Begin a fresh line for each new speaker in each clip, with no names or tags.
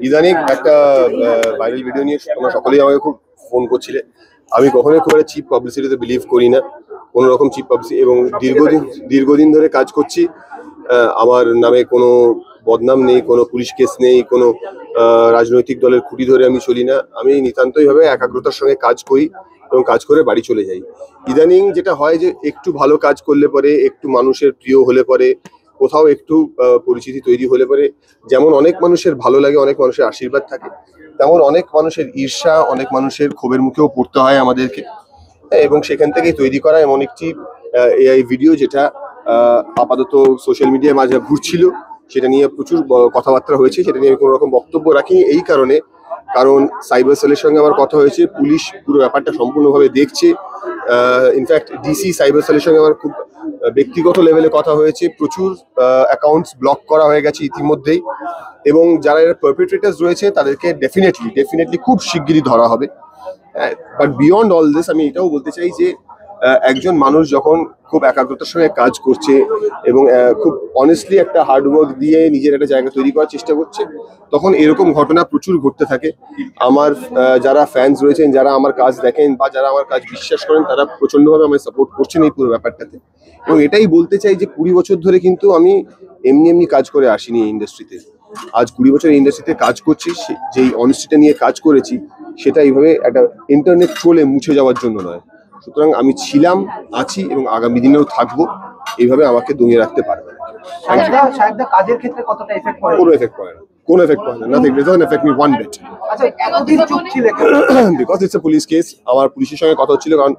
ইদানিং একটা viral video নিয়ে তোমরা সকলেই আমাকে খুব ফোন করছিলে। আমি কখনোই খুব একটা চিপ পাবলিসিটিতে বিলিভ করি না, কোনো রকম চিপ পাবলিসিটি, এবং দীর্ঘদিন ধরে কাজ করছি। আমার নামে কোনো বদনাম নেই, কোনো পুলিশ কেস নেই, কোনো রাজনৈতিক দলের খুঁটি ধরে আমি চলি না। আমি নিতান্তইভাবে একাগ্রতার সঙ্গে কাজ করি এবং কাজ করে বাড়ি চলে যাই। ইদানিং যেটা হয় যে একটু ভালো কাজ করলে পরে, একটু মানুষের প্রিয় হলে পরে, কোথাও একটু পরিচিতি তৈরি হলে পরে, যেমন অনেক মানুষের ভালো লাগে, অনেক মানুষের আশীর্বাদ থাকে, তেমন অনেক মানুষের ঈর্ষা, অনেক মানুষের ক্ষোভের মুখেও পড়তে হয় আমাদেরকে। এবং সেখান থেকেই তৈরি করা এমন একটি এআই ভিডিও, যেটা আপাতত সোশ্যাল মিডিয়ায় মাঝে ঘুরছিল। সেটা নিয়ে প্রচুর কথাবার্তা হয়েছে, সেটা নিয়ে আমি কোনো রকম বক্তব্য রাখিনি এই কারণে, কারণ সাইবার সেলের সঙ্গে আমার কথা হয়েছে, পুলিশ পুরো ব্যাপারটা সম্পূর্ণভাবে দেখছে। ইনফ্যাক্ট ডিসি সাইবার সেলের সঙ্গে আমার খুব ব্যক্তিগত লেভেলে কথা হয়েছে। প্রচুর অ্যাকাউন্টস ব্লক করা হয়ে গেছে ইতিমধ্যেই, এবং যারা এর পারপেট্রেটার্স রয়েছে তাদেরকে ডেফিনেটলি খুব শিগগিরই ধরা হবে। বাট বিয়ন্ড অল দিস, আমি এটাও বলতে চাই যে একজন মানুষ যখন খুব একাগ্রতার সঙ্গে কাজ করছে এবং খুব অনেস্টলি একটা হার্ডওয়ার্ক দিয়ে নিজের একটা জায়গা তৈরি করার চেষ্টা করছে, তখন এরকম ঘটনা প্রচুর ঘটতে থাকে। আমার যারা ফ্যান্স রয়েছেন, যারা আমার কাজ দেখেন বা যারা আমার কাজ বিশ্বাস করেন, তারা প্রচণ্ডভাবে আমায় সাপোর্ট করছেন এই পুরো ব্যাপারটাতে। এবং এটাই বলতে চাই যে 20 বছর ধরে কিন্তু আমি এমনি কাজ করে আসিনি এই ইন্ডাস্ট্রিতে। আজ 20 বছর এই ইন্ডাস্ট্রিতে কাজ করছি, যেই অনেস্টিটা নিয়ে কাজ করেছি সেটা এইভাবে একটা ইন্টারনেট ট্রোলে মুছে যাওয়ার জন্য নয়। সুতরাং আমি ছিলাম, আছি এবং আগামী দিনেও থাকবো। এইভাবে আমাকে দমিয়ে রাখতে পারবে না।
কাজের ক্ষেত্রে কতটা এফেক্ট পড়ে?
কোনো এফেক্ট পড়ে না, কোনো এফেক্ট পড়ে না। Nothing, it doesn't effect me one bit.
আচ্ছা, এতদিন চুপ ছিলে
because it's a police case. আমার পুলিশের সঙ্গে কথা হচ্ছিল, কারণ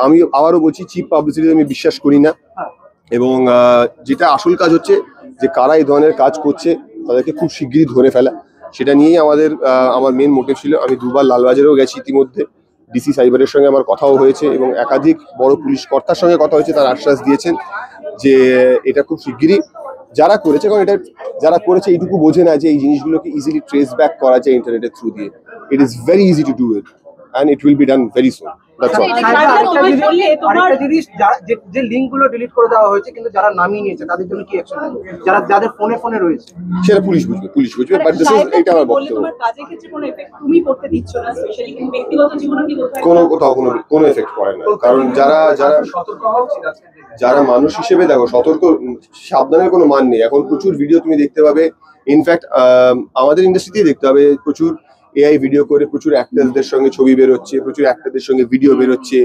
আমি আবারও বলছি, চিপ পাবলিসিটি আমি বিশ্বাস করি না। এবং যেটা আসল কাজ হচ্ছে যে কারা এই ধরনের কাজ করছে তাদেরকে খুব শিগগিরই ধরে ফেলা, সেটা নিয়েই আমার মেন মোটিভ ছিল। আমি দুবার লালবাজারেও গেছি ইতিমধ্যে, ডিসি সাইবারের সঙ্গে আমার কথাও হয়েছে এবং একাধিক বড় পুলিশ কর্তার সঙ্গে কথা হয়েছে। তারা আশ্বাস দিয়েছেন যে এটা খুব শিগগিরই যারা করেছে, কারণ এটা যারা করেছে এইটুকু বোঝে না যে এই জিনিসগুলোকে ইজিলি ট্রেস ব্যাক করা যায় ইন্টারনেটের থ্রু দিয়ে। It is very easy to do it and it will be done very soon. That's all.
আরেকটা জিনিস, যে লিংকগুলো ডিলিট করে দেওয়া হয়েছে কিন্তু যারা নামিয়ে নিয়েছে তাদের জন্য কি অ্যাকশন হবে? যাদের ফোনে রয়েছে
সেটা পুলিশ বুঝবে। বাট দিস ইজ, এটা আমার বক্তব্য।
তোমার কাজের ক্ষেত্রে কোনো এফেক্ট তুমি করতে দিচ্ছ না, স্পেশালি কিন্তু ব্যক্তিগত জীবনে কি
কোথাও কোনো এফেক্ট পড়ে না। কারণ যারা
সতর্ক হওয়া উচিত।
যারা মানুষ হিসেবে, দেখো, সতর্ক সাবধানের কোনো মান নেই। এখন প্রচুর ভিডিও তুমি দেখতে পাবে, ইনফ্যাক্ট আমাদের ইন্ডাস্ট্রিতেই দেখতে পাবে, প্রচুর এআই ভিডিও করে প্রচুর অ্যাক্টরদের সঙ্গে ছবি বেরোচ্ছে, প্রচুর অ্যাক্টরদের সঙ্গে ভিডিও বেরোচ্ছে।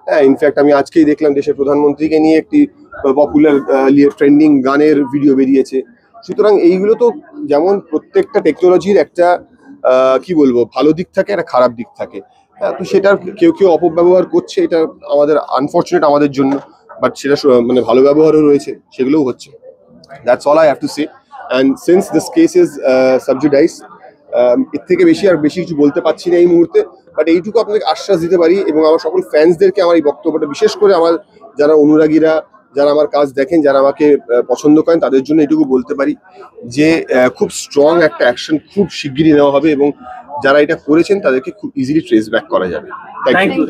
হ্যাঁ, ইনফ্যাক্ট আমি আজকেই দেখলাম দেশের প্রধানমন্ত্রীকে নিয়ে একটি পপুলার ট্রেন্ডিং গানের ভিডিও বেরিয়েছে। সুতরাং এইগুলো তো, যেমন প্রত্যেকটা টেকনোলজির একটা কি বলবো, ভালো দিক থাকে, একটা খারাপ দিক থাকে। হ্যাঁ, তো সেটার কেউ অপব্যবহার করছে, এটা আমাদের আনফর্চুনেট আমাদের জন্য। বাট সেটা মানে ভালো ব্যবহারও রয়েছে, সেগুলোও হচ্ছে। That's all I have to say. And since this case is subjudiced, এর থেকে বেশি কিছু বলতে পারছি না এই মুহূর্তে। বাট এইটুকু আপনাকে আশ্বাস দিতে পারি, এবং আমার সকল ফ্যান্সদেরকে আমার এই বক্তব্যটা, বিশেষ করে আমার যারা অনুরাগীরা, যারা আমার কাজ দেখেন, যারা আমাকে পছন্দ করেন, তাদের জন্য এইটুকু বলতে পারি যে খুব স্ট্রং একটা অ্যাকশন খুব শিগগিরই নেওয়া হবে, এবং যারা এটা করেছেন তাদেরকে খুব ইজিলি ট্রেস ব্যাক করা যাবে। Thank you.